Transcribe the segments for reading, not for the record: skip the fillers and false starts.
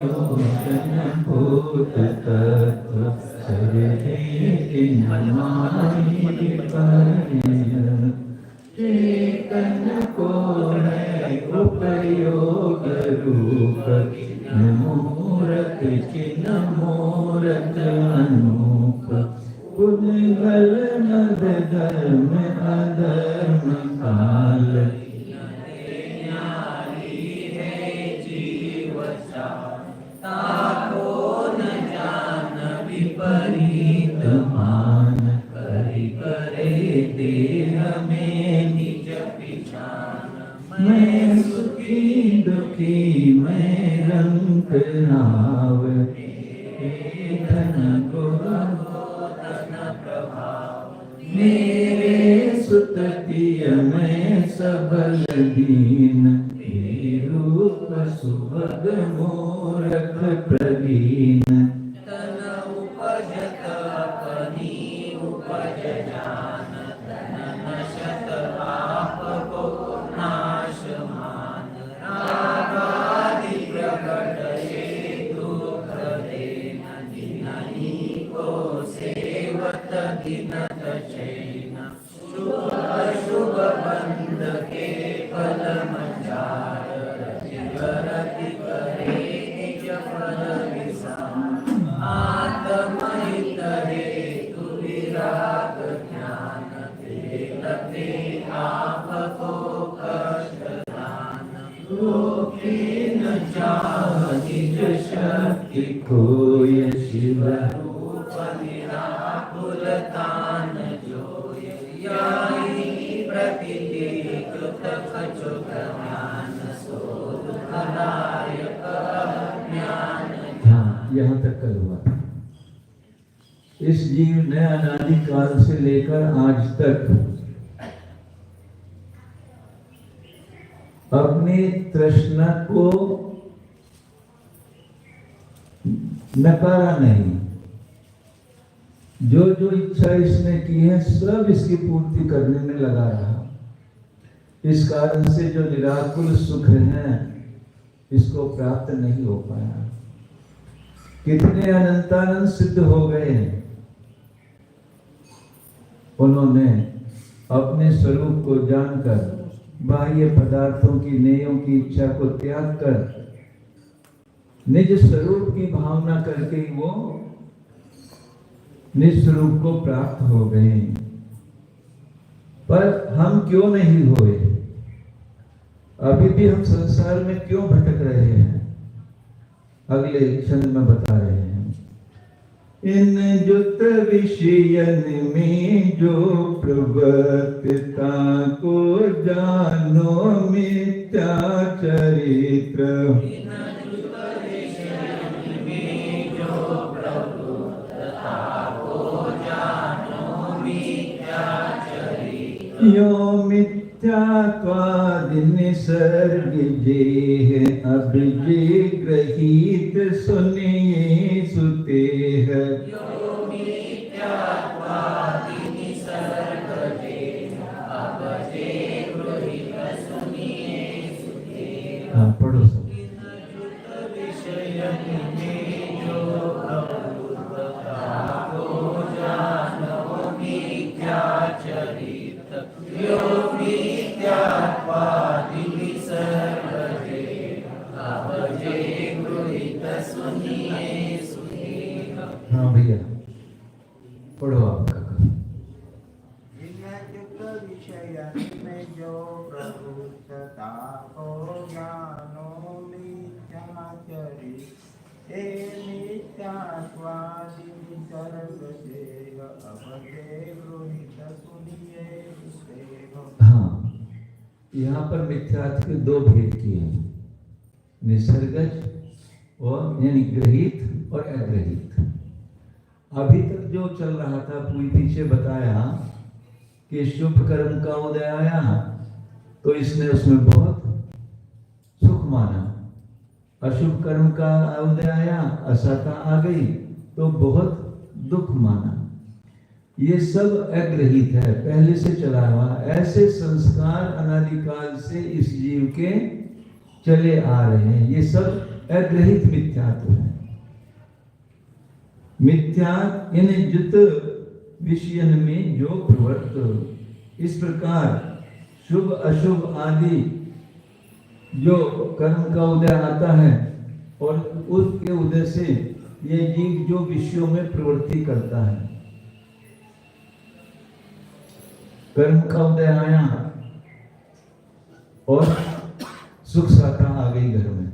भूत तत्व चेतन को है उपयोग रूप मूरत चिन्ह मूरत अनूप पुद्गल नद धर्म अधर्म काल विपरीत मान करि करे देह में निज पिछान मैं सुखी दुखी मैं रंग राव धन को धन प्रभाव मेरे सुततिय मैं सबल दीन रूप सुभग मूरख प्रवीण शुभ बंध के फल मंजार रति करे निज फल विसान आत्महित हेतु विराग ज्ञान तेलते आप को कष्ट दान लोके न चाह निज शक्ति कोय शिव रूप निराकुल तान यहाँ तक कल हुआ। इस जीव ने अनादि काल से लेकर आज तक अपनी तृष्णा को नकारा नहीं। जो जो इच्छा इसने की है सब इसकी पूर्ति करने में लगा रहा। इस कारण से जो निराकुल सुख है इसको प्राप्त नहीं हो पाया। कितने अनंतानंद सिद्ध हो गए हैं। उन्होंने अपने स्वरूप को जानकर बाह्य पदार्थों की नेयों की इच्छा को त्याग कर निज स्वरूप की भावना करके वो निस्वरूप को प्राप्त हो गए। पर हम क्यों नहीं हुए? अभी भी हम संसार में क्यों भटक रहे हैं? अगले क्षण में बता रहे हैं। इन जुत विषयन में जो प्रवर्तता को जानो मिथ्या चरित्र यो मिथ्यात्वादि निसर्ग जेह अब जे ग्रहीत सुनिए सुते है। हाँ पढ़ो सब। हाँ भैया पढ़ो आपका। में जो प्रभुता को ज्ञानो मिथ्याचरी हे मिथ्यात्वादि निसर्ग देह अवधे गृहीत सुनिए सुसेव। हाँ यहाँ पर मिथ्यात्व के दो भेद किए हैं, निसर्गज और यानी ग्रहित और अग्रहित। अभी तक जो चल रहा था पीछे बताया कि शुभ कर्म का उदय आया तो इसने उसमें बहुत सुख माना, अशुभ कर्म का उदय आया असता आ गई तो बहुत दुख माना। ये सब अग्रहित है, पहले से चला हुआ। ऐसे संस्कार अनादिकाल से इस जीव के चले आ रहे हैं। ये सब अग्रहित मिथ्यात्व है। मिथ्या इन जुत विषयन में जो प्रवृत्त। इस प्रकार शुभ अशुभ आदि जो कर्म का उदय आता है और उसके उदय से ये जीव जो विषयों में प्रवृत्ति करता है, कर्म का उदय आया और सुख साता आ गई, घर में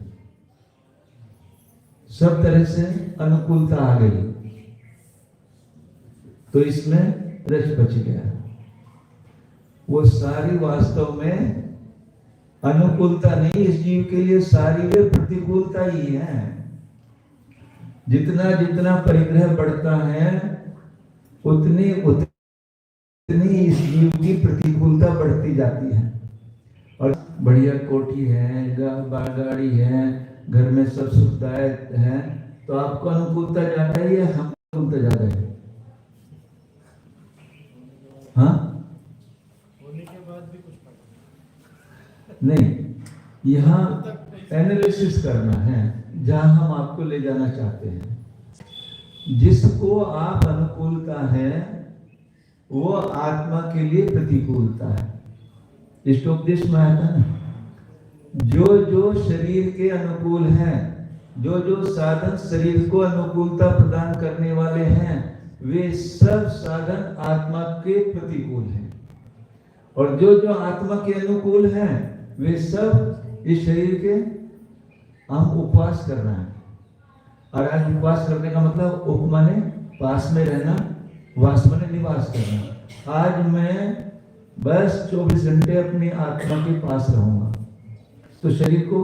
सब तरह से अनुकूलता आ गई, तो इसमें रच बच गया। वो सारी वास्तव में अनुकूलता नहीं, इस जीव के लिए सारी वे प्रतिकूलता ही है। जितना जितना परिग्रह बढ़ता है उतनी उतनी इस जीव की प्रतिकूलता बढ़ती जाती है। और बढ़िया कोठी है, गाड़ी है, घर में सब सुखदायक है, तो आपको अनुकूलता ज्यादा है या हमको अनुकूलता ज्यादा है? हाँ, होने के बाद भी कुछ पता नहीं, यहाँ एनालिसिस करना है जहां हम आपको ले जाना चाहते हैं। जिसको आप अनुकूलता है वो आत्मा के लिए प्रतिकूलता है। इष्टोपदेश में आता ना, जो जो शरीर के अनुकूल हैं, जो जो साधन शरीर को अनुकूलता प्रदान करने वाले हैं, वे सब साधन आत्मा के प्रतिकूल हैं। और जो जो आत्मा के अनुकूल हैं वे सब इस शरीर के, हम उपवास करना है। और आज उपवास करने का मतलब उप माने पास में रहना, वास माने निवास करना। आज मैं बस 24 घंटे अपनी आत्मा के पास रहूंगा, तो शरीर को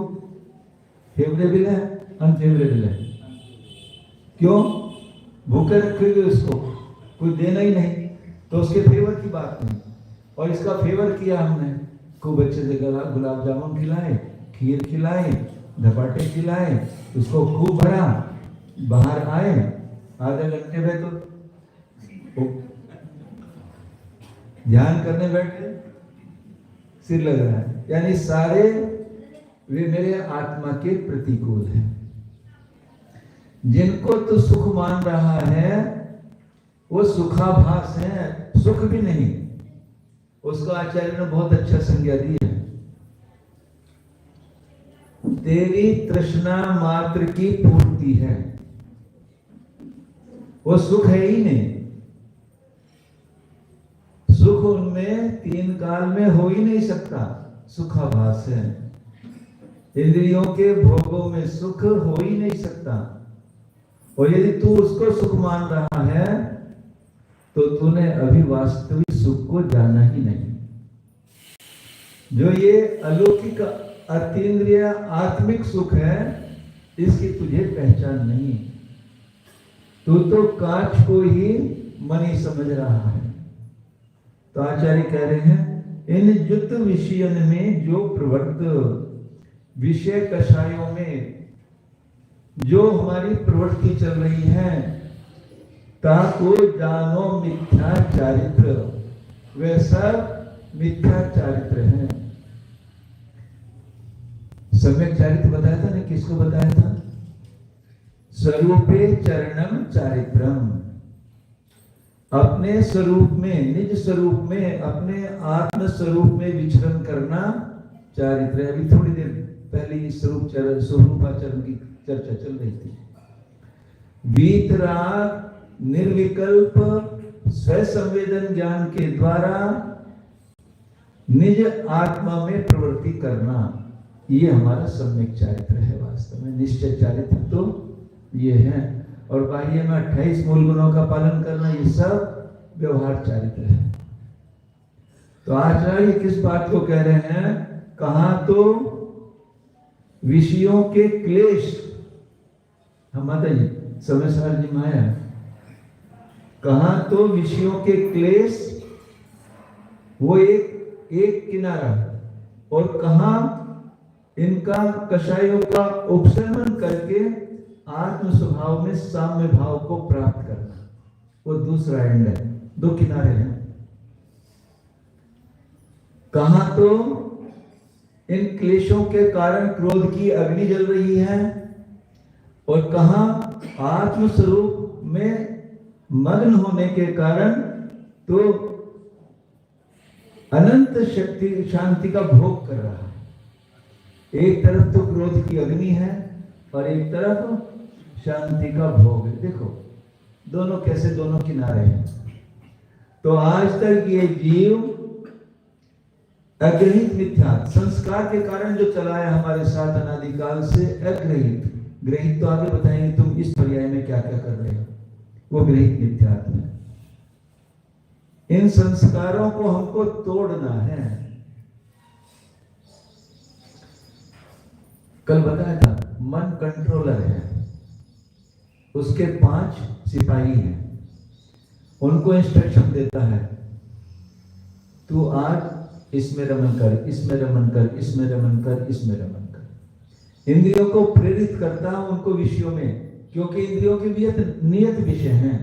फेवरेबल है अनफेवरेबल है? क्यों? भूखे रखेंगे उसको, कोई देना ही नहीं, तो उसके फेवर की बात नहीं। और इसका फेवर किया हमने, खूब अच्छे से गुलाब जामुन खिलाए, खीर खिलाए, धपाटे खिलाए, उसको खूब भरा, बाहर आए, आधे घंटे में तो ध्यान करने बैठे, सिर लग रहा है। यानी सारे वे मेरे आत्मा के प्रतिकूल हैं। जिनको तो सुख मान रहा है वो सुखाभास है, सुख भी नहीं। उसको आचार्य ने बहुत अच्छा संज्ञा दी है। तेरी तृष्णा मात्र की पूर्ति है, वो सुख है ही नहीं। सुख उनमें तीन काल में हो ही नहीं सकता, सुखाभास है। इंद्रियों के भोगों में सुख हो ही नहीं सकता। और यदि तू उसको सुख मान रहा है तो तूने अभी वास्तविक सुख को जाना ही नहीं। जो ये अलौकिक अतीन्द्रिय आत्मिक सुख है, इसकी तुझे पहचान नहीं। तू तो कांच को ही मणि समझ रहा है। तो आचार्य कह रहे हैं, इन जुत विषयन में जो प्रवृत्त, विषय कषायों में जो हमारी प्रवृत्ति चल रही है, ताको जानो मिथ्या चारित्र, वे सब मिथ्या चारित्र हैं। सम्यक चारित्र बताया था ना, किसको बताया था? स्वरूपे चरणम चारित्रम, अपने स्वरूप में, निज स्वरूप में, अपने आत्म स्वरूप में विचरण करना चारित्र है। अभी थोड़ी देर पहले इस स्वरूपाचरण की चर्चा चल रही थी। वीतराग निर्विकल्प स्वसंवेदन ज्ञान के द्वारा निज आत्मा में प्रवृत्ति करना, ये हमारा सम्यक चारित्र है। वास्तव में निश्चय चारित्र तो ये है, और बाह्य में 28 मूल गुणों का पालन करना, ये सब व्यवहार चारित्र है। तो आचार्य किस बात को कह रहे हैं? कहा तो विषयों के क्लेश, हम माता जी समय सार जी माया, कहा तो विषयों के क्लेश वो एक किनारा, और कहा इनका कषायों का उपशमन करके आत्म स्वभाव में साम्य भाव को प्राप्त करना, वो दूसरा एंड है। दो किनारे हैं। कहा तो इन क्लेशों के कारण क्रोध की अग्नि जल रही है, और कहा आत्म स्वरूप में मग्न होने के कारण तो अनंत शक्ति शांति का भोग कर रहा है। एक तरफ तो क्रोध की अग्नि है और एक तरफ शांति का भोग है। देखो दोनों कैसे दोनों किनारे हैं। तो आज तक ये जीव अग्रहित मिथ्या संस्कार के कारण जो चला है हमारे साथ अनादिकाल से, अग्रहित। ग्रहित तो आगे बताएंगे तुम इस पर्याय में क्या क्या कर रहे हो, वो ग्रहित मिथ्यात्व है। इन संस्कारों को हमको तोड़ना है। कल बताया था मन कंट्रोलर है, उसके 5 सिपाही हैं, उनको इंस्ट्रक्शन देता है तू आज इसमें रमन कर, इसमें रमन कर, इसमें रमन कर, इसमें रमन कर। इंद्रियों को प्रेरित करता है उनको विषयों में, क्योंकि इंद्रियों के नियत विषय हैं।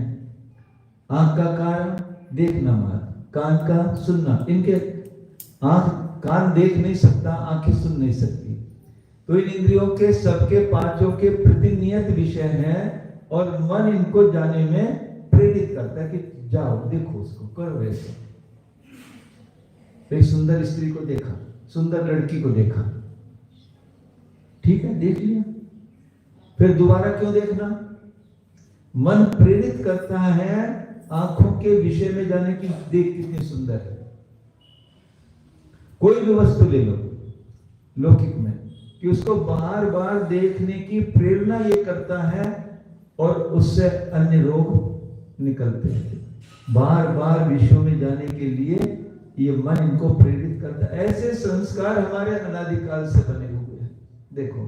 आंख का कारण देखना मात्र, कान का सुनना। इनके आंख कान देख नहीं सकता, आंखें सुन नहीं सकती। तो इन इंद्रियों के सबके 5 के प्रतिनियत विषय हैं और मन इनको जाने में प्रेरित करता है कि जाओ देखो उसको, करो ऐसे। एक सुंदर स्त्री को देखा, सुंदर लड़की को देखा, ठीक है देख लिया, फिर दोबारा क्यों देखना? मन प्रेरित करता है आंखों के विषय में जाने की, देख कितनी सुंदर है। कोई भी वस्तु ले लो लौकिक में, कि उसको बार बार देखने की प्रेरणा ये करता है और उससे अन्य रोग निकलते हैं। बार बार विषयों में जाने के लिए ये मन इनको प्रेरित करता है। ऐसे संस्कार हमारे अनादिकाल से बने हुए हैं। देखो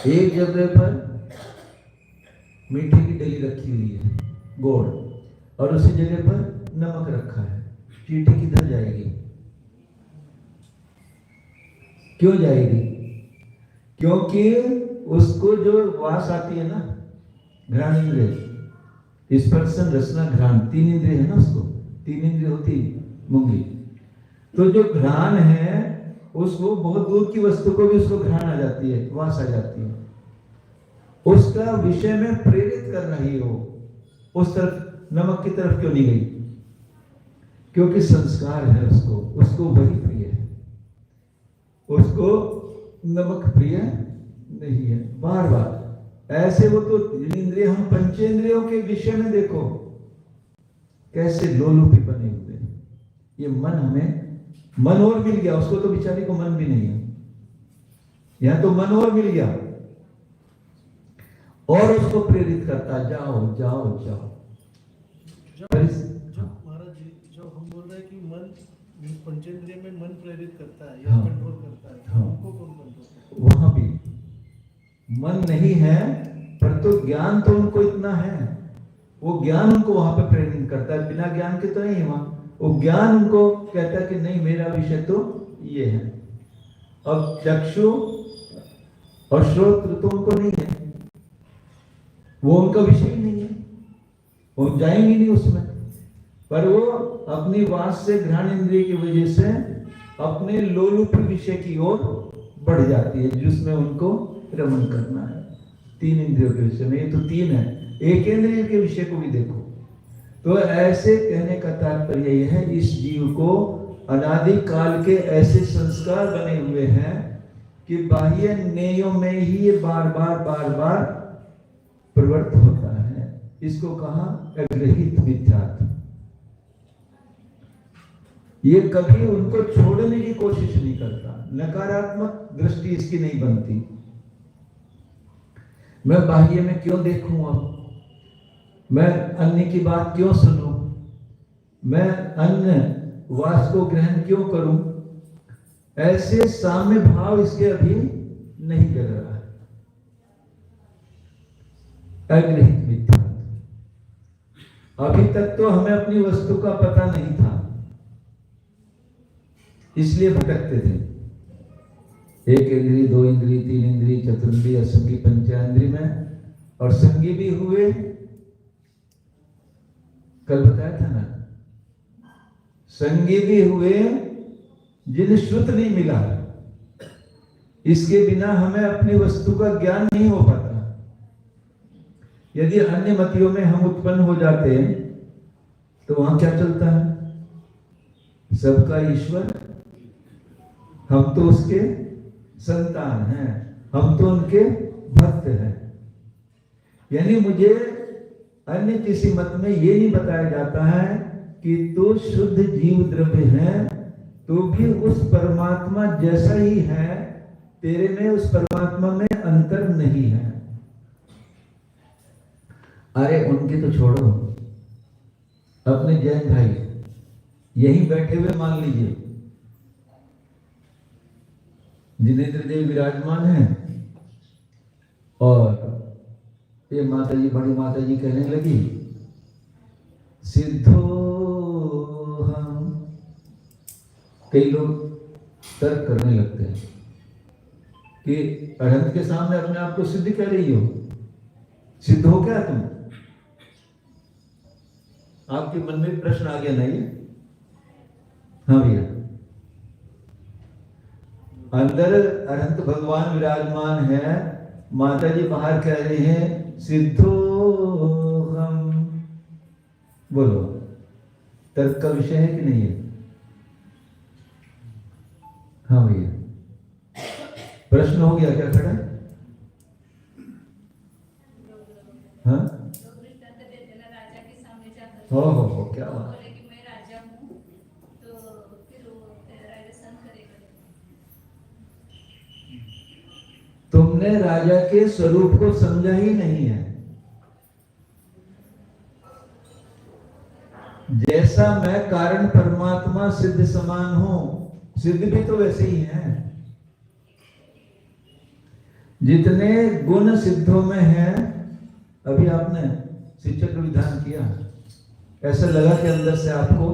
एक जगह पर मीठे की डली रखी हुई है, गोड़, और उसी जगह पर नमक रखा है। चींटी किधर जाएगी? क्यों जाएगी? क्योंकि उसको जो वास आती है ना, घ्राण इंद्रिय, स्पर्शन रसना घ्राण, 3 इंद्रिय है ना, उसको 3 इंद्रिय होती मूंगी। तो जो घ्राण है उसको बहुत दूर की वस्तु को भी उसको घ्राण आ जाती है, वास आ जाती है। उसका विषय में प्रेरित कर रही हो, उस तरफ नमक की तरफ क्यों नहीं गई? क्योंकि संस्कार है उसको वही प्रिय है, उसको नमक प्रिय नहीं है। बार बार ऐसे वो तो इंद्रिय, हम पंचेंद्रियों के विषय में देखो कैसे लोलुपी बने हुए हैं। ये मन हमें, मन और मिल गया, उसको तो बेचारी को मन भी नहीं है, यहां तो मन और मिल गया और उसको प्रेरित करता, जाओ जाओ जाओ। महाराज जी, जो हम बोल रहे हैं कि मन पंचेंद्रिय में मन प्रेरित करता है या कंट्रोल करता है, हाँ, उनको कौन कंट्रोल करता है? वहां भी मन नहीं है, पर तो ज्ञान तो उनको इतना है, वो ज्ञान उनको वहां पे प्रेरित करता है। बिना ज्ञान के तो नहीं, वहां वो ज्ञान उनको कहता है कि नहीं मेरा विषय तो ये है। अब चक्षु और श्रोत्र तो उनको नहीं है, वो उनका विषय ही नहीं है, वो जाएंगे नहीं उसमें। पर वो अपनी वास से, घ्राण इंद्रिय की वजह से अपने लोलुप विषय की ओर बढ़ जाती है, जिसमें उनको रमन करना है। 3 इंद्रियों के विषय में, ये तो 3 है, एक इंद्रिय के विषय को भी देखो। तो ऐसे कहने का तात्पर्य यह है, इस जीव को अनादि काल के ऐसे संस्कार बने हुए हैं कि बाह्य नेयों में ही ये बार बार प्रवृत्त होता है। इसको कहा अग्रहित मिथ्यात्व। ये कभी उनको छोड़ने की कोशिश नहीं करता, नकारात्मक दृष्टि इसकी नहीं बनती। मैं बाह्य में क्यों देखूं, अब मैं अन्य की बात क्यों सुनूं, मैं अन्य वास को ग्रहण क्यों करूं, ऐसे साम्य भाव इसके अभी नहीं कर रहा है। अग्रहित मिथ्यात्व। अभी तक तो हमें अपनी वस्तु का पता नहीं था, इसलिए भटकते थे। 1 इंद्रिय, 2 इंद्रिय, 3 इंद्रिय, चतुर्ंद्रिय, असंगी, पंचेंद्रिय में, और संगी भी हुए। कल बताया था ना, संगी भी हुए जिन्हें श्रुत नहीं मिला, इसके बिना हमें अपनी वस्तु का ज्ञान नहीं हो पाता। यदि अन्य मतियों में हम उत्पन्न हो जाते हैं तो वहां क्या चलता है? सबका ईश्वर, हम तो उसके संतान हैं, हम तो उनके भक्त हैं। यानी मुझे अन्य किसी मत में ये नहीं बताया जाता है कि तू शुद्ध जीव द्रव्य है, तू भी उस परमात्मा जैसा ही है, तेरे में उस परमात्मा में अंतर नहीं है। अरे उनके तो छोड़ो, अपने जैन भाई यहीं बैठे हुए मान लीजिए, जिनेंद्र देव विराजमान है और ये माता जी, बड़ी माता जी कहने लगी सिद्धो हम। कई लोग तर्क करने लगते हैं कि अनंत के सामने अपने आप को सिद्ध कह रही हो, सिद्ध हो क्या तुम? आपके मन में प्रश्न आ गया नहीं? हाँ भैया, अंदर अनंत भगवान विराजमान है, माता जी बाहर कह रहे हैं सिद्धो हम। बोलो, तर्क का विषय है कि नहीं है? हाँ भैया, प्रश्न हो गया क्या खड़ा? हाँ, हो क्या बात। तुमने राजा के स्वरूप को समझा ही नहीं है। जैसा मैं कारण परमात्मा सिद्ध समान हूं, सिद्ध भी तो वैसे ही है। जितने गुण सिद्धों में है, अभी आपने शिक्षक विधान किया, ऐसा लगा कि अंदर से आपको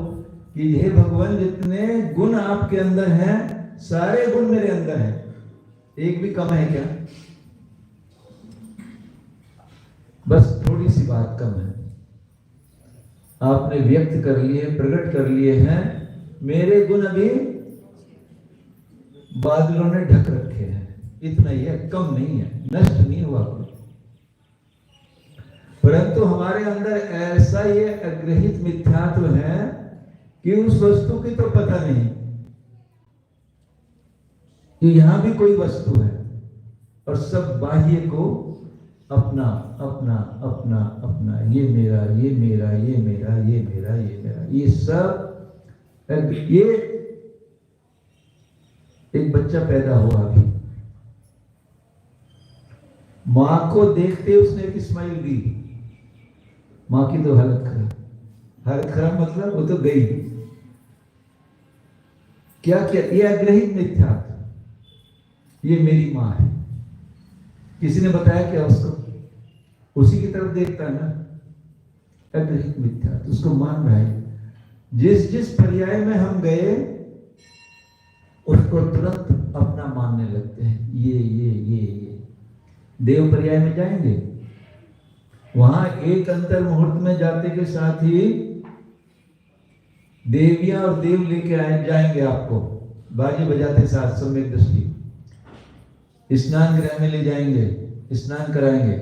कि हे भगवान, जितने गुण आपके अंदर हैं, सारे गुण मेरे अंदर हैं, एक भी कम है क्या? बस थोड़ी सी बात कम है, आपने व्यक्त कर लिए, प्रकट कर लिए हैं। मेरे गुण अभी बादलों ने ढक रखे हैं, इतना ही है, कम नहीं है, नष्ट नहीं हुआ कुछ। परंतु हमारे अंदर ऐसा ये अग्रहित मिथ्यात्व है कि उस वस्तु की तो पता नहीं कि यहां भी कोई वस्तु है, और सब बाह्य को अपना अपना अपना अपना, ये मेरा, ये मेरा, ये मेरा, ये मेरा, ये मेरा, ये सब। ये एक बच्चा पैदा हुआ अभी, मां को देखते उसने एक स्माइल दी, मां की तो हालत खराब। हालत खराब मतलब वो तो गई। क्या क्या? ये अग्रहित मिथ्यात्व, ये मेरी मां है। किसी ने बताया क्या उसको? उसी की तरफ देखता है ना, अग्रहित मिथ्यात्व, उसको मान रहा है। जिस जिस पर्याय में हम गए उसको तुरंत अपना मानने लगते हैं। ये देव पर्याय में जाएंगे, वहां एक अंतर मुहूर्त में जाते के साथ ही देवियां और देव लेके जाएंगे आपको, बाजे बजाते साथ सम्यक दृष्टि। स्नान गृह में ले जाएंगे, स्नान कराएंगे,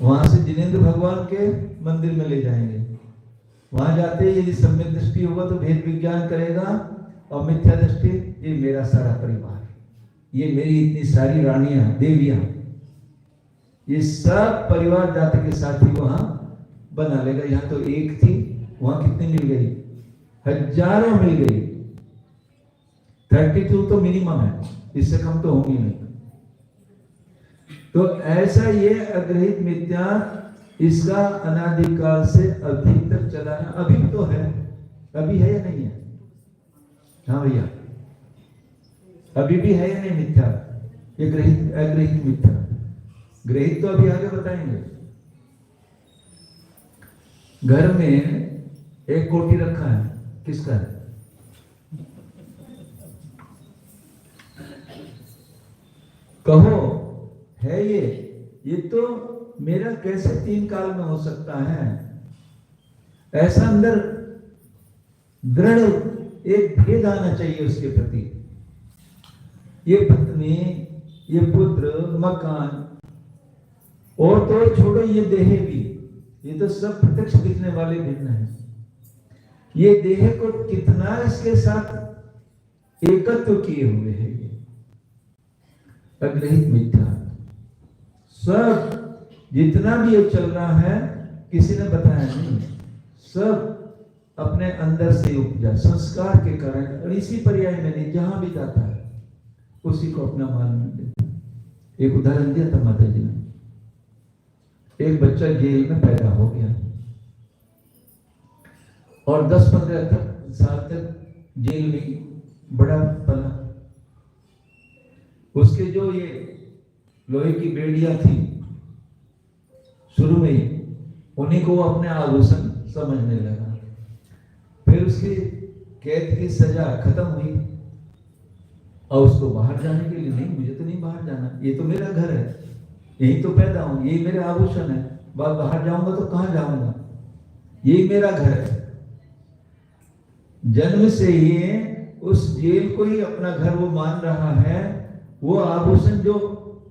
वहां से जिनेंद्र भगवान के मंदिर में ले जाएंगे। वहां जाते यदि सम्यक दृष्टि होगा तो भेद विज्ञान करेगा, और मिथ्या दृष्टि ये मेरा सारा परिवार, ये मेरी इतनी सारी रानियां, देवियां, ये सब परिवार जाते के साथ ही वहां बना लेगा। यहां तो एक थी, वहां कितनी मिल गई? हजारों मिल गई। 32 तो मिनिमम है, इससे कम तो होंगी नहीं। तो ऐसा ये अग्रहित मिथ्या, इसका अनादिकाल से अभी तक चला है। अभी तो है, अभी है या नहीं है? हाँ भैया, अभी भी है या नहीं मिथ्या? ये ग्रहित अग्रहित मिथ्या। ग्रहित तो अभी आगे बताएंगे। घर में एक कोटी रखा है, किसका है? कहो है ये तो मेरा कैसे 3 काल में हो सकता है? ऐसा अंदर दृढ़ एक भेद आना चाहिए उसके प्रति। ये पत्नी ये पुत्र, मकान, और तो छोड़ो ये देह भी, ये तो सब प्रत्यक्ष दिखने वाले भिन्न है। ये देह को कितना इसके साथ एकत्व किए हुए है ये अग्रहित मिथ्या। सब जितना भी ये चल रहा है किसी ने बताया नहीं, सब अपने अंदर से उपजा संस्कार के कारण, और इसी पर्याय में नहीं जहां भी जाता है उसी को अपना मान लेता। एक उदाहरण दिया था माता जी ने, एक बच्चा जेल में पैदा हो गया और 10-15 साल तक जेल में बड़ा पला। उसके जो ये लोहे की बेड़ियां थी शुरू में ही, उन्हीं को वो अपने आभूषण समझने लगा। फिर उसकी कैद की सजा खत्म हुई और उसको बाहर जाने के लिए, नहीं मुझे तो नहीं बाहर जाना, ये तो मेरा घर है, यही तो पैदा हूं, यही मेरे आभूषण है, बाहर जाऊंगा तो कहां जाऊंगा, यही मेरा घर है। जन्म से ही उस जेल को ही अपना घर वो मान रहा है। वो आभूषण जो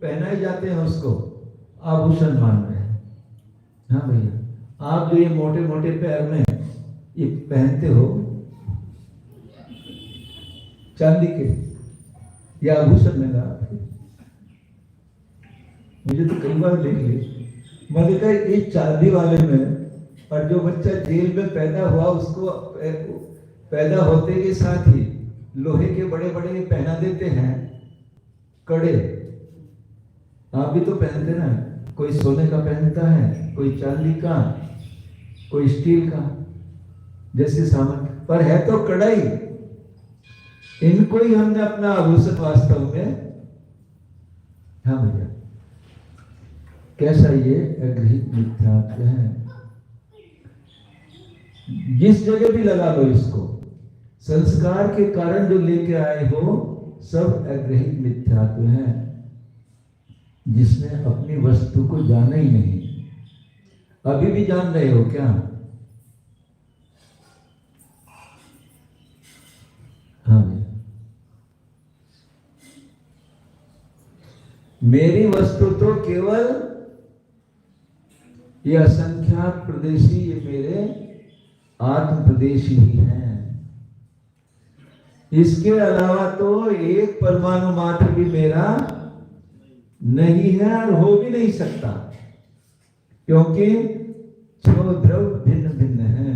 पहनाए जाते हैं उसको आभूषण मान रहे हैं। हाँ भैया, आप जो ये मोटे मोटे पैर में ये पहनते हो चांदी के, ये आभूषण लगा आपके। मुझे तो कई बार देख ली, मैंने कहा ये चांदी वाले में, और जो बच्चा जेल में पैदा हुआ उसको पैदा होते के साथ ही लोहे के बड़े बड़े पहना देते हैं कड़े। आप भी तो पहनते ना, कोई सोने का पहनता है, कोई चांदी का, कोई स्टील का, जैसे सामान, पर है तो कड़ाई। इनको ही हमने अपना आभूषण वास्तव में। हाँ भैया, कैसा ये अग्रहित मिथ्यात्व है। जिस जगह भी लगा लो इसको, संस्कार के कारण जो लेके आए हो सब अग्रहित मिथ्यात्व है, जिसने अपनी वस्तु को जाना ही नहीं। अभी भी जान रहे हो क्या? हाँ भैया, मेरी वस्तु तो केवल ये असंख्यात प्रदेशी, ये मेरे आत्म प्रदेशी ही हैं। इसके अलावा तो एक परमाणु मात्र भी मेरा नहीं है और हो भी नहीं सकता, क्योंकि छह द्रव्य भिन्न भिन्न हैं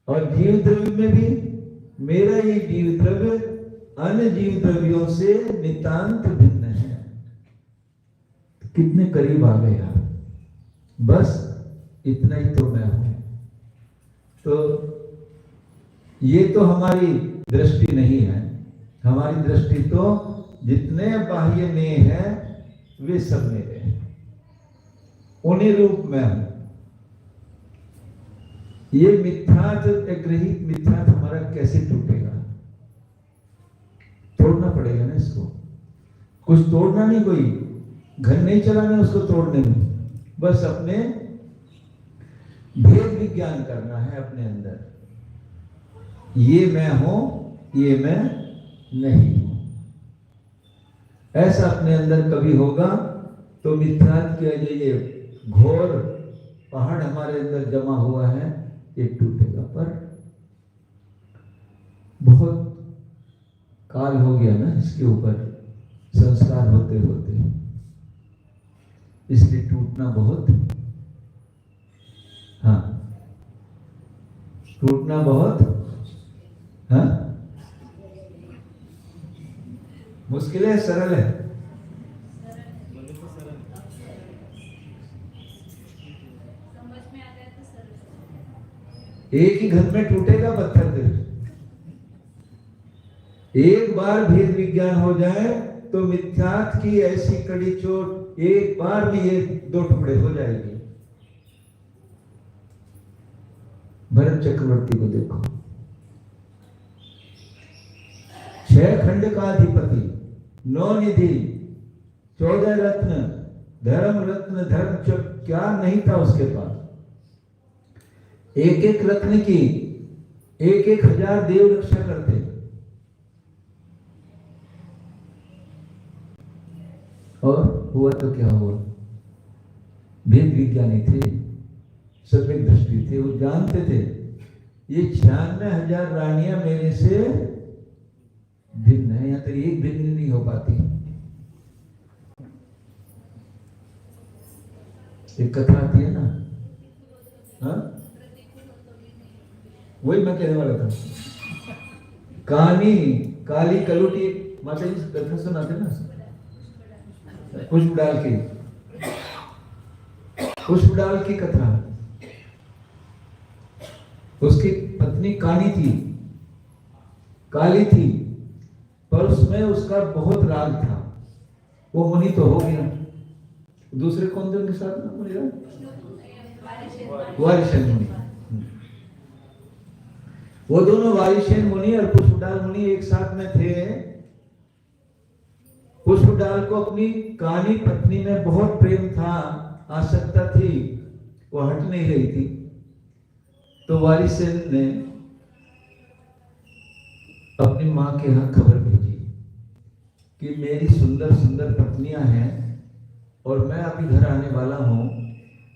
और जीव द्रव्य में भी मेरा ये जीव द्रव्य अन्य जीव द्रव्यों से नितांत भिन्न है। कितने करीब आ गए आप, बस इतना ही तो मैं हूं। तो ये तो हमारी दृष्टि नहीं है, हमारी दृष्टि तो जितने बाह्य में है वे सब मेरे हैं, उन्हीं रूप में हूं। ये मिथ्यात्व, अग्रहित मिथ्यात्व हमारा कैसे टूटेगा? तोड़ना पड़ेगा ना इसको। कुछ तोड़ना नहीं, कोई घर नहीं चलाना उसको तोड़ने में, बस अपने भेद विज्ञान करना है अपने अंदर। ये मैं हूं, ये मैं नहीं हूं, ऐसा अपने अंदर कभी होगा तो मिथ्यात्व के ये घोर पहाड़ हमारे अंदर जमा हुआ है ये टूटेगा। पर बहुत काल हो गया ना इसके ऊपर संस्कार होते होते, इसलिए टूटना बहुत, हाँ टूटना बहुत, हाँ मुश्किल है सरल है? एक ही घर में टूटेगा पत्थर दिल। एक बार भेद विज्ञान हो जाए तो मिथ्यात्व की ऐसी कड़ी चोट एक बार भी ये दो टुकड़े हो जाएगी। भरत चक्रवर्ती को देखो, 6 खंड का अधिपति, 9 निधि, 14 रत्न, धर्म रत्न, धर्म चक्र, क्या नहीं था उसके पास। एक एक रत्न की 1,000 देव रक्षा करते। और हुआ तो क्या हुआ, वेद विज्ञानी थे, सम्यक दृष्टि थे, वो जानते थे ये 96,000 रानियां मेरे से भिन्न है, यहाँ तो एक भिन्न नहीं हो पाती। एक कथा आती है ना, हाँ वही मैं कहने वाला था। कहानी काली कलुटी, माता जी कथा सुनाते ना, पुष्पडाल की कथा। उसकी पत्नी काली थी, पर उसमें उसका बहुत राग था। वो मुनि तो हो गया, दूसरे कौन थे उनके साथ में मुनि? वारिशेन मुनि। वो दोनों वारिशेन मुनि और पुष्पडाल मुनि एक साथ में थे। पुष्पडाल को अपनी काली पत्नी में बहुत प्रेम था, आसक्ता थी, वो हट नहीं रही थी। तो वारिशेन ने अपनी मां के यहाँ खबर भेजी कि मेरी सुंदर सुंदर पत्नियां हैं और मैं अभी घर आने वाला हूं,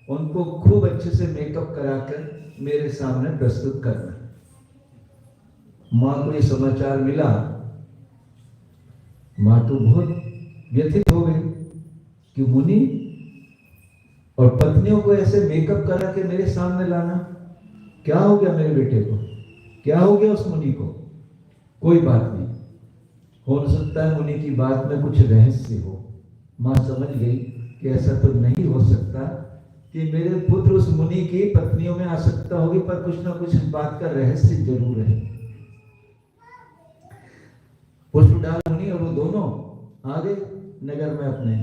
उनको खूब अच्छे से मेकअप कराकर मेरे सामने प्रस्तुत करना। मां को ये समाचार मिला, मां तो बहुत व्यथित हो गई कि मुनि और पत्नियों को ऐसे मेकअप करा के मेरे सामने लाना, क्या हो गया मेरे बेटे को, क्या हो गया उस मुनि को? कोई बात नहीं, हो सकता है मुनि की बात में कुछ रहस्य हो। मां समझ गई कि ऐसा तो नहीं हो सकता कि मेरे पुत्र उस मुनि की पत्नियों में आसक्ता होगी, पर कुछ ना कुछ बात का रहस्य जरूर है। पुष्पडाल मुनि और वो दोनों आ गए नगर में अपने,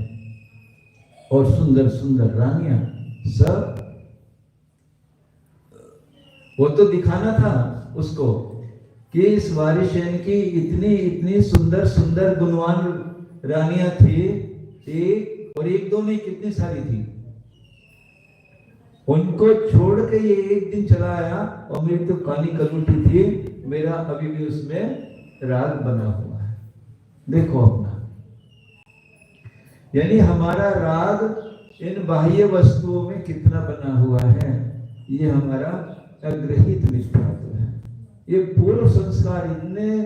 और सुंदर सुंदर रानियां सब, वो तो दिखाना था उसको कि इस वारिशेन की इतनी इतनी सुंदर सुंदर गुणवान रानियां थी, एक और एक दो नहीं, कितनी सारी थी। उनको छोड़ के ये एक दिन चला आया और मेरी तो काली कलुटी थी, मेरा अभी भी उसमें राग बना हुआ है। देखो अपना, यानी हमारा राग इन बाह्य वस्तुओं में कितना बना हुआ है, ये हमारा अग्रहित मिथ्यात्व है। ये पूर्व संस्कार इतने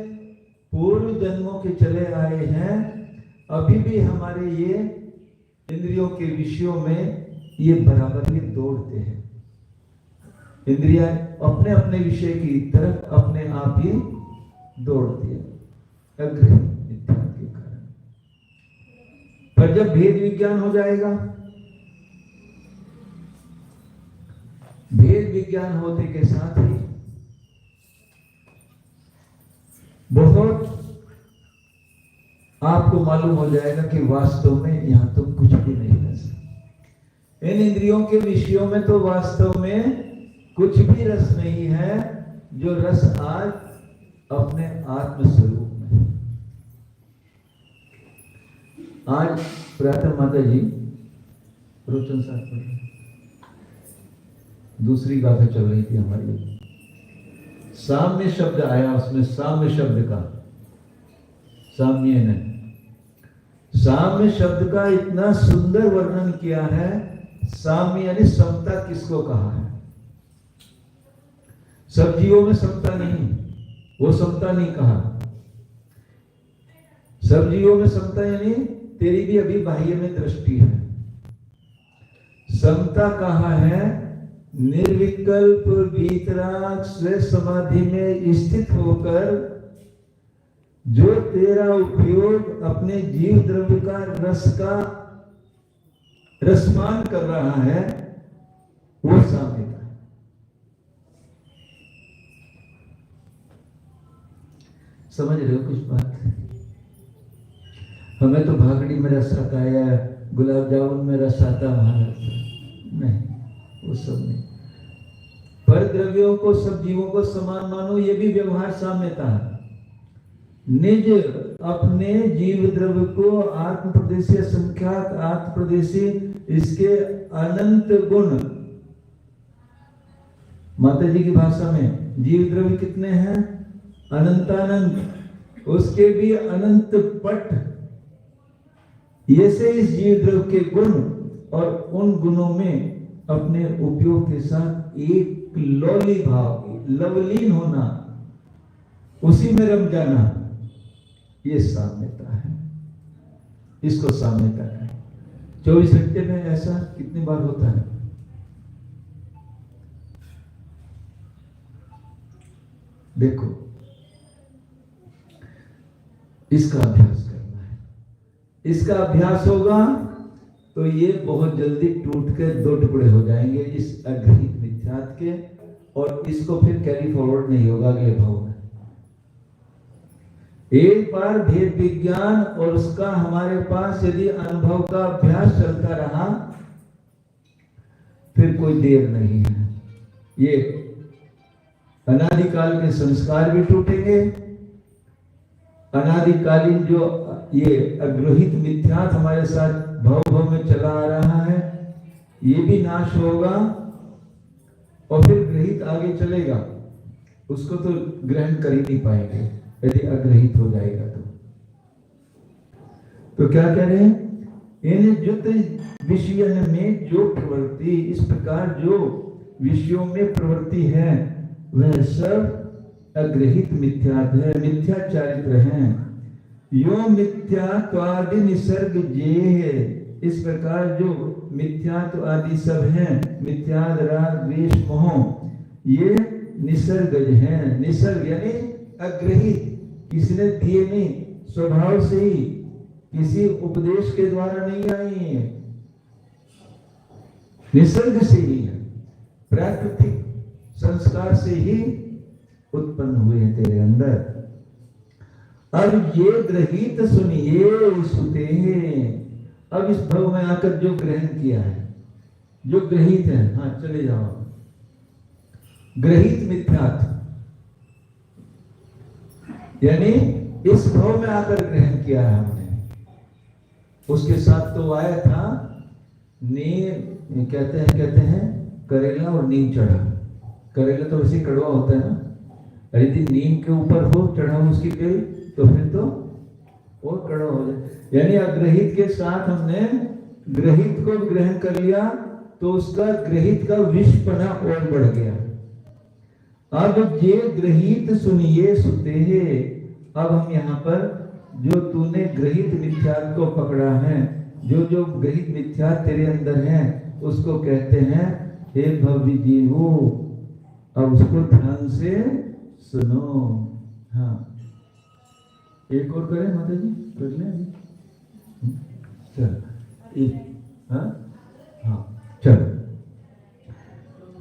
पूर्व जन्मों के चले आए हैं, अभी भी हमारे ये इंद्रियों के विषयों में ये बराबर ही दौड़ते हैं। इंद्रियां अपने अपने विषय की तरफ अपने आप ही दौड़ती है, अग्रहित मिथ्यात्व के कारण। पर जब भेद विज्ञान हो जाएगा, भेद विज्ञान होने के साथ ही बहुत आपको मालूम हो जाएगा कि वास्तव में यहां तो कुछ भी नहीं रस। इन इंद्रियों के विषयों में तो वास्तव में कुछ भी रस नहीं है, जो रस आज अपने आत्म स्वरूप में। आज प्रातः माता जी रोचन साथ दूसरी गाथा चल रही थी हमारी, साम्य शब्द आया, उसमें साम्य शब्द का, साम्य ने साम्य शब्द का इतना सुंदर वर्णन किया है। साम्य यानी समता किसको कहा है? सब जीवों में समता नहीं, वो समता नहीं कहा। सब जीवों में समता यानी तेरी भी अभी बाह्य में दृष्टि है। समता कहा है निर्विकल्प वीतराग स्व समाधि में स्थित होकर जो तेरा उपयोग अपने जीव द्रव्य का रस का रसमान कर रहा है, वो साम्यता है। समझ रहे हो कुछ बात? हमें तो भागड़ी में रस आता है या गुलाब जामुन में रस आता नहीं, वो सब नहीं। पर द्रव्यों को, सब जीवों को समान मानो, ये भी व्यवहार साम्यता है। निज अपने जीव द्रव्य को आत्म प्रदेशी, संख्यात आत्म प्रदेशी, इसके अनंत गुण, माता जी की भाषा में जीव द्रव्य कितने हैं? अनंतानंत। उसके भी अनंत पट ऐसे इस जीव द्रव्य के गुण और उन गुणों में अपने उपयोग के साथ एक लौली भाव, लवलीन होना, उसी में रम जाना, ये साम्यता है। इसको साम्यता है। 24 घंटे में ऐसा कितनी बार होता है? देखो, इसका अभ्यास करना है। इसका अभ्यास होगा तो ये बहुत जल्दी टूट के 2 टुकड़े हो जाएंगे इस अग्रहित मिथ्यात्व के, और इसको फिर कैरी फॉरवर्ड नहीं होगा अगले भाव में। एक बार भेद विज्ञान और उसका हमारे पास यदि अनुभव का अभ्यास चलता रहा, फिर कोई देर नहीं है। ये अनादिकाल के संस्कार भी टूटेंगे, अनादिकालीन जो ये अग्रहित मिथ्यात्व हमारे साथ भव भव में चला आ रहा है, ये भी नाश होगा, और फिर ग्रहित आगे चलेगा। उसको तो ग्रहण कर ही नहीं पाएंगे यदि अग्रहित हो जाएगा तो क्या कह रहे हैं? इन जुत विषयन में जो प्रवृत्ति, इस प्रकार जो विषयों में प्रवृत्ति है, वह सब अग्रहित मिथ्यात्व है, मिथ्या चारित्र हैं। यो मिथ्यात्वादि निसर्ग जे है, इस प्रकार जो मिथ्यात्व आदि सब हैं, मिथ्याद राग द्वेष मोह, ये निसर्गज हैं। निसर्ग यानी अग्रहित, किसी ने दिए नहीं, स्वभाव से ही, किसी उपदेश के द्वारा नहीं आई है, निसर्ग से ही है, प्राकृतिक संस्कार से ही उत्पन्न हुए हैं तेरे अंदर। अब ये ग्रहित सुनिए सुते हैं। अब इस भव में आकर जो ग्रहण किया है, जो ग्रहित है, हाँ चले जाओ, ग्रहित मिथ्यात्व यानी इस भव में आकर ग्रहण किया है हमने। उसके साथ तो आया था नीम, कहते हैं करेला और नीम चढ़ा। करेला तो वैसे कड़वा होता है ना, यदि नीम के ऊपर हो चढ़ा उसकी तेल तो फिर तो और कड़वा हो जाए। यानी अग्रहित के साथ हमने ग्रहित को ग्रहण कर लिया तो उसका ग्रहित का विषपना और बढ़ गया। अब ये ग्रहित सुनिए सुते हैं। अब हम यहाँ पर जो तूने ग्रहित मिथ्यात्व को पकड़ा है, जो जो ग्रहित मिथ्यात्व तेरे अंदर है, उसको कहते हैं हे भव्य जीवो। अब उसको ध्यान से सुनो। हाँ, एक और करें माता जी, कर लें। चल, हाँ चल।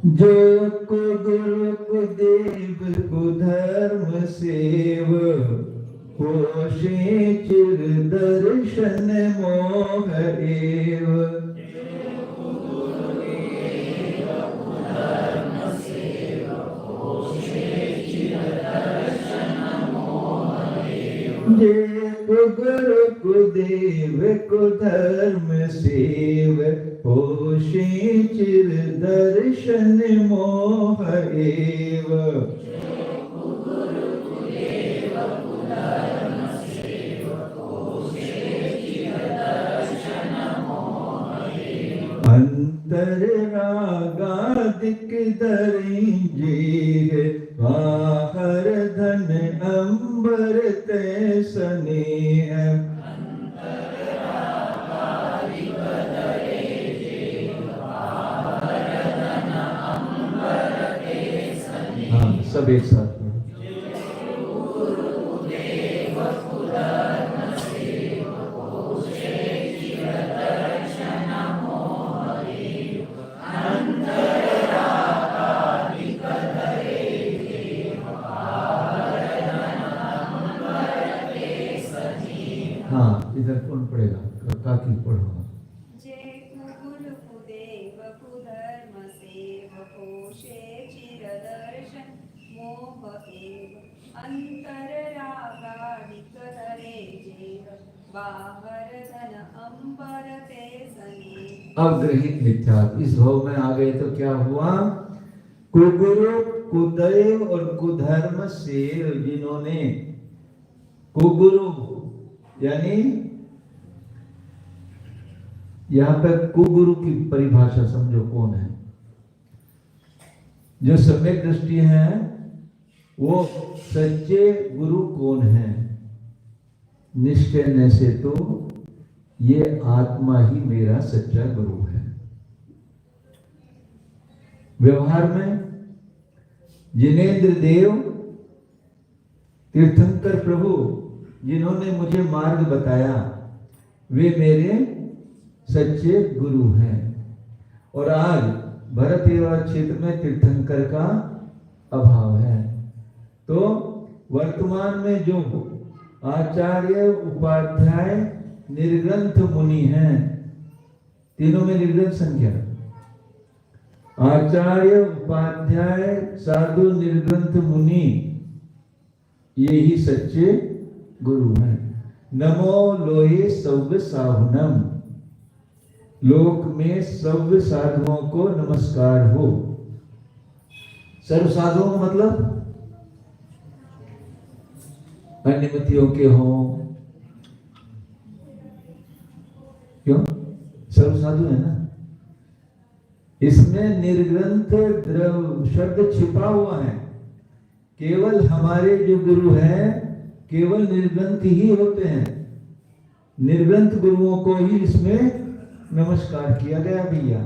जो को गुरु को देव को धर्म सेव, पोषे चिर दर्शन मोह एव। गुरु को देव को धर्म सेव, पोषे चिर दर्शन मोह एव। अंतर रागादिक धरि जे, बाहर धन अंबर ते स्नेह। हाँ, सब एक साथ इधर कौन पढ़ेगा? काकी पढ़ो। जे कुल कुदेव कुधर्म सेव, पोषे चिर दर्शन मोह एव। अंतर रागादिक धरे जेव, बाहर धन अंबर ते स्नेह। अब ग्रहित मिथ्यात्व इस भाव में आ गए तो क्या हुआ? कुगुरु कुदैव और कुधर्म सेव, जिन्होंने कुगुरु यानी यहाँ पर कुगुरु की परिभाषा समझो कौन है। जो सम्यक दृष्टि है वो सच्चे गुरु कौन है? निश्चय से तो ये आत्मा ही मेरा सच्चा गुरु है। व्यवहार में जिनेन्द्र देव तीर्थंकर प्रभु जिन्होंने मुझे मार्ग बताया वे मेरे सच्चे गुरु हैं। और आज भरत एवं क्षेत्र में तीर्थंकर का अभाव है, तो वर्तमान में जो आचार्य उपाध्याय निर्ग्रंथ मुनि हैं, तीनों में निर्ग्रंथ संख्या, आचार्य उपाध्याय साधु निर्ग्रंथ मुनि, ये ही सच्चे गुरु हैं। नमो लोहे सव्य साहुनम, लोक में सव्य साधुओं को नमस्कार हो। सर्व साधुओं का मतलब अन्यमतियों के हों, क्यों? सर्व साधु है ना। इसमें निर्ग्रंथ द्रव शब्द छिपा हुआ है। केवल हमारे जो गुरु हैं केवल निर्ग्रंथ ही होते हैं। निर्ग्रंथ गुरुओं को ही इसमें नमस्कार किया गया भैया।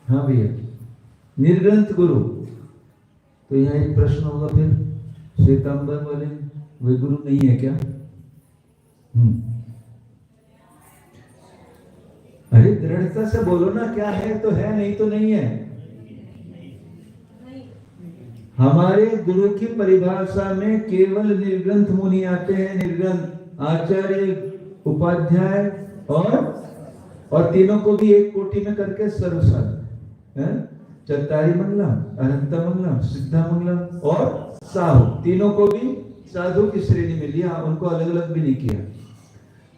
हाँ भैया, निर्ग्रंथ गुरु। तो यहाँ एक प्रश्न होगा फिर, श्वेतांबर वाले वे गुरु नहीं है क्या? अरे दृढ़ता से बोलो ना, क्या है तो है, नहीं तो नहीं है। हमारे गुरु की परिभाषा में केवल निर्ग्रंथ मुनि आते हैं। निर्ग्रंथ आचार्य उपाध्याय और तीनों को भी एक कोटि में करके सर्वसाधु है। चत्तारी मंगलम, अनंत मंगलम, सिद्धा मंगलम और साहु, तीनों को भी साधु की श्रेणी में लिया, उनको अलग अलग भी नहीं किया।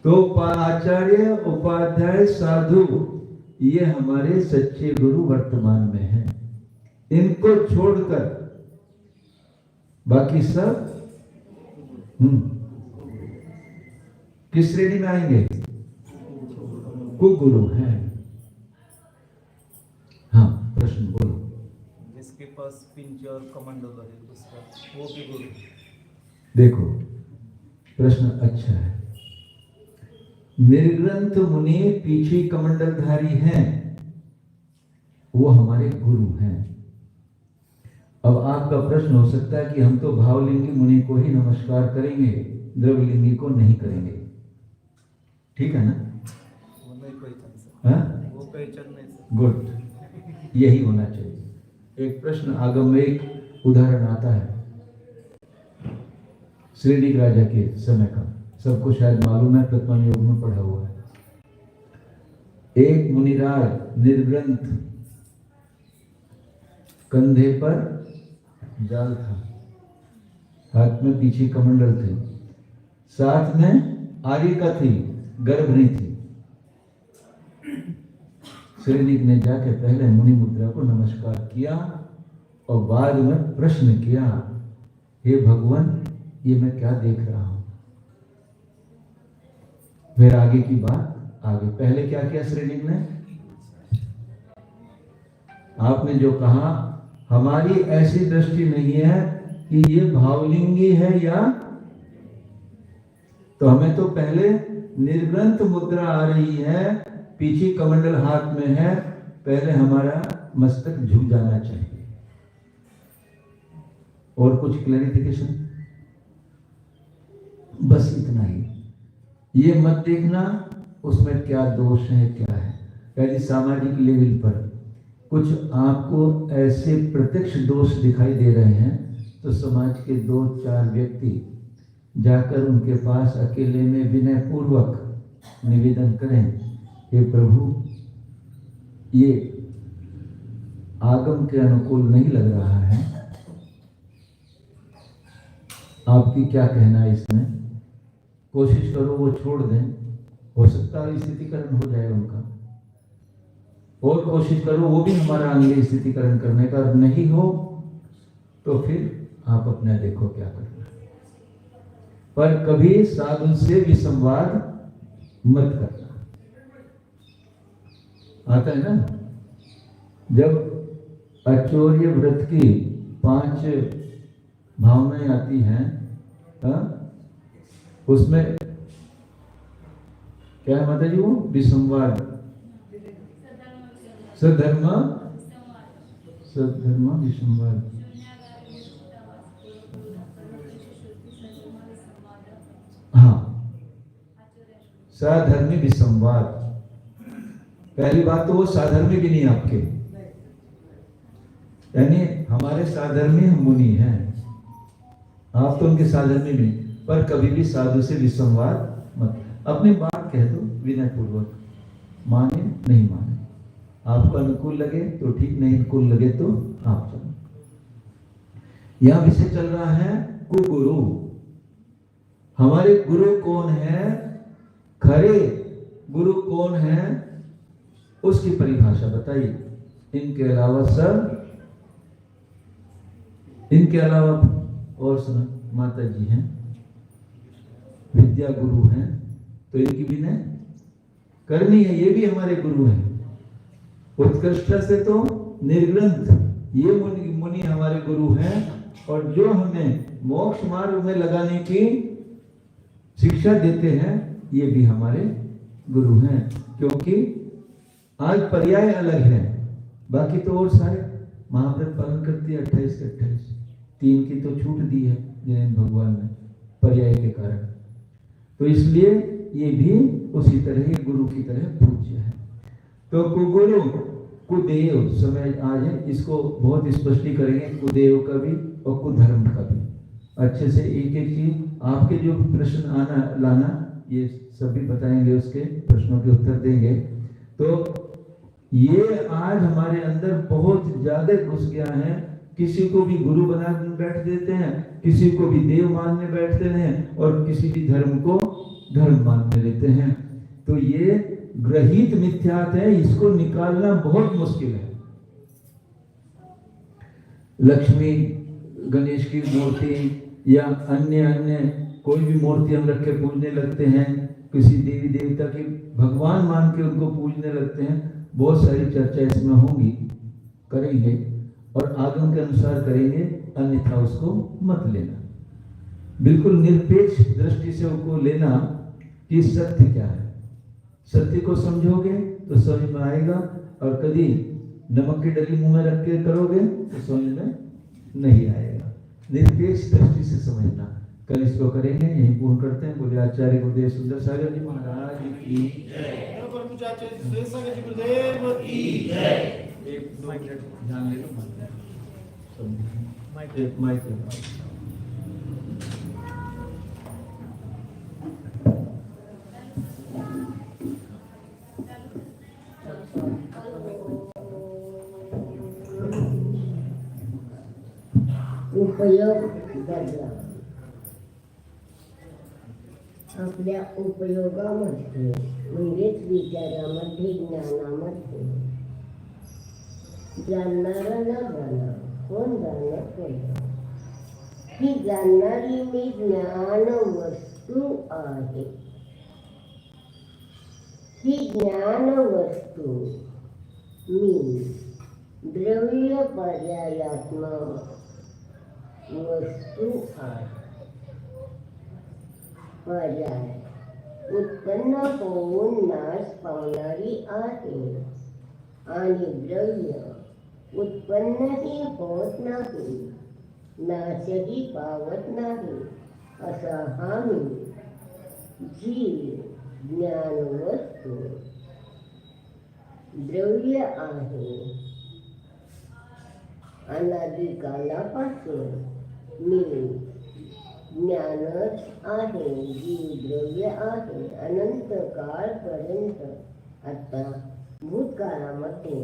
तो आचार्य उपाध्याय साधु ये हमारे सच्चे गुरु वर्तमान में हैं। इनको छोड़कर बाकी सब किस श्रेणी में आएंगे? कुगुरु हैं। हाँ, प्रश्न बोलो। जिसके पास पिंच और कमंडल है उसका वो भी गुरु। देखो, प्रश्न अच्छा है। निर्ग्रंथ मुनि पीछे कमंडलधारी हैं, वो हमारे गुरु हैं। अब आपका प्रश्न हो सकता है कि हम तो भावलिंगी मुनि को ही नमस्कार करेंगे, द्रवलिंगी को नहीं करेंगे। ठीक है ना? वो नहीं पहचान सकते। हाँ? वो पहचान नहीं सकते। गुड, यही होना चाहिए। एक प्रश्न आगम में एक उदाहरण आता है श्रीनिक राजा के समय का, सबको शायद मालूम है, तत्व योग में पढ़ा हुआ है। एक मुनिराज निर्ग्रंथ, कंधे पर जाल था, हाथ में पीछे कमंडल थे, साथ में आरिका थी, गर्भणी थी। श्रीनिक ने जाके पहले मुनि मुद्रा को नमस्कार किया और बाद में प्रश्न किया, हे भगवान, ये मैं क्या देख रहा हूं? फिर आगे की बात आगे। पहले क्या किया श्रीनिक ने? आपने जो कहा, हमारी ऐसी दृष्टि नहीं है कि ये भावलिंगी है या, तो हमें तो पहले निर्ग्रंथ मुद्रा आ रही है, पीछे कमंडल हाथ में है, पहले हमारा मस्तक झुक जाना चाहिए। और कुछ क्लैरिफिकेशन? बस इतना ही। ये मत देखना उसमें क्या दोष है क्या है। यदि सामाजिक लेवल पर कुछ आपको ऐसे प्रत्यक्ष दोष दिखाई दे रहे हैं तो समाज के 2-4 व्यक्ति जाकर उनके पास अकेले में विनय पूर्वक निवेदन करें, हे प्रभु, ये आगम के अनुकूल नहीं लग रहा है, आपकी क्या कहना है इसमें? कोशिश करो वो छोड़ दें, हो सकता है स्थितिकरण हो जाए उनका। और कोशिश करो वो भी हमारा अंग स्थितिकरण करने का, नहीं हो तो फिर आप अपना देखो क्या करना है। पर कभी साधु से भी संवाद मत करना। आता है ना, जब आचौर्य व्रत की 5 भावनाएं आती हैं, उसमें क्या है माता जी? वो विसंवाद, सधर्म विसंवाद, हाँ, साधर्मी विसंवाद। पहली बात तो वो साधर्मी भी नहीं आपके, यानी हमारे साधर्मी हम मुनि हैं, आप तो उनके साधर्मी नहीं। पर कभी भी साधु से विसंवाद मत, अपनी बात कह दो विनय पूर्वक, माने नहीं माने, आपको अनुकूल लगे तो ठीक, नहीं अनुकूल लगे तो आप चलो। यहां विषय चल रहा है कुगुरु। हमारे गुरु कौन है, खरे गुरु कौन है, उसकी परिभाषा बताइए। इनके अलावा सब, इनके अलावा और सुना, माता जी हैं, विद्या गुरु हैं, तो इनकी विनय करनी है, ये भी हमारे गुरु हैं। उत्कृष्ट से तो निर्ग्रंथ, ये मुनि हमारे गुरु हैं, और जो हमें मोक्ष मार्ग में लगाने की शिक्षा देते हैं, ये भी हमारे गुरु हैं। क्योंकि आज पर्याय अलग है, बाकी तो और सारे महाव्रत पालन करती है 28 के 28, 3 की तो छूट दी है जिन्हें भगवान ने पर्याय के कारण, तो इसलिए ये भी उसी तरह ही गुरु की तरह पूज्य है। तो कुगुरु कुदेव समय आज है, इसको बहुत स्पष्टी करेंगे, कुदेव का भी और कुधर्म का भी अच्छे से, एक एक चीज आपके जो प्रश्न आना लाना ये सभी बताएंगे, उसके प्रश्नों के उत्तर देंगे। तो ये आज हमारे अंदर बहुत ज्यादा घुस गया है, किसी को भी गुरु बना बैठ देते हैं, किसी को भी देव मानने बैठते हैं, और किसी भी धर्म को धर्म मानने लेते हैं। तो ये ग्रहित मिथ्यात है, इसको निकालना बहुत मुश्किल है। लक्ष्मी गणेश की मूर्ति या अन्य कोई भी मूर्ति हम रख के पूजने लगते हैं, किसी देवी देवता की भगवान मान के उनको पूजने लगते हैं, बहुत सारी चर्चा इसमें होंगी, करेंगे और आगम के अनुसार करेंगे, अन्यथा उसको मत लेना। बिल्कुल निरपेक्ष दृष्टि से उसको लेना कि सत्य क्या है। सत्य को समझोगे तो समझ में आएगा, और कभी नमक की डली मुंह में रख के करोगे तो समझ में नहीं आएगा। निरपेक्ष दृष्टि से समझना, कल इसको करेंगे, यही पूर्ण करते हैं। बोले आचार्य गुरुदेव सुंदर सागर जी महाराज की जय। एक 2 मिनट ध्यान ले लो, माइक उपयोग बदला. आपल्या उपयोगामध्ये म्हणजेच विचारामध्ये, ज्ञानामध्ये जाणणारा न जाणा, कोण जाणं कोण, ही जाणणारी मी ज्ञान वस्तू आहे. ही ज्ञान वस्तू मी द्रव्य पर्यायात्मक वस्तू आहे. पर्याय उत्पन्न होऊन नाश पावणारी आहे आणि द्रव्य उत्पन्नही होत नाही, नाशही पावत नाही, असा हा मी जीव ज्ञान वस्तू द्रव्य आहे. अनादिकालापासून मी ज्ञानच आहे, जीव द्रव्य आहे. अनंत काळपर्यंत, आता भूतकाळामध्ये,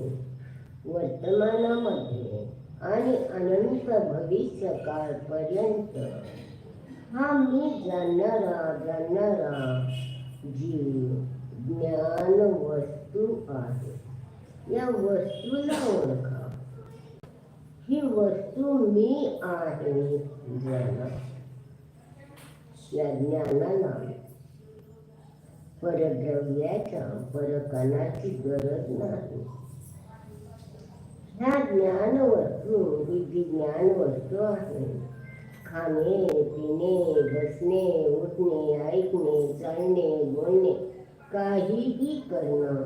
वर्तमानामध्ये आणि अनंत भविष्य काळपर्यंत हा मी जाणणारा जीव ज्ञान वस्तू आहे. या वस्तूला ओळखा. ही वस्तू मी आहे. ज्ञान, या ज्ञानाला परद्रव्याच्या परकणाची गरज नाही. ह्या ज्ञान वस्तू ही जी ज्ञान वस्तू आहे, खाणे पिणे बसणे उठणे ऐकणे चालणे बोलणे काहीही करणं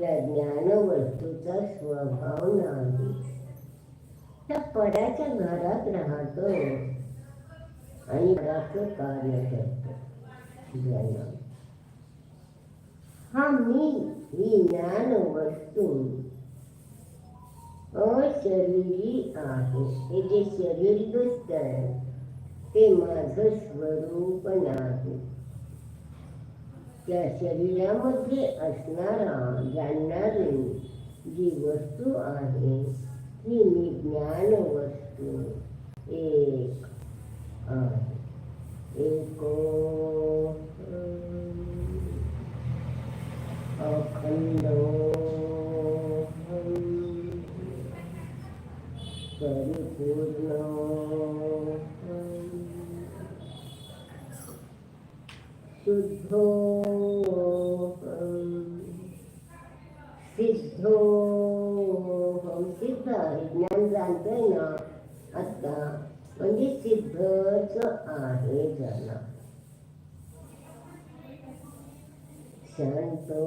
या ज्ञान वस्तूचा स्वभाव नाही. त्या पडाच्या घरात राहतो आणि पडाचं कार्य करतो. ज्ञान हा मी ही ज्ञान वस्तू अशरीरी आहे. हे जे शरीर दिसतंय ते माझं स्वरूप नाही. त्या शरीरामध्ये असणारा जाणणारी जी वस्तू आहे ती मी ज्ञान वस्तू एक आहे. एको अखंडो परिपूर्ण शुद्धो सिद्धो सिद्ध आहे. ज्ञान जाणतोय ना आता म्हणजे सिद्धच आहे जण. शांतो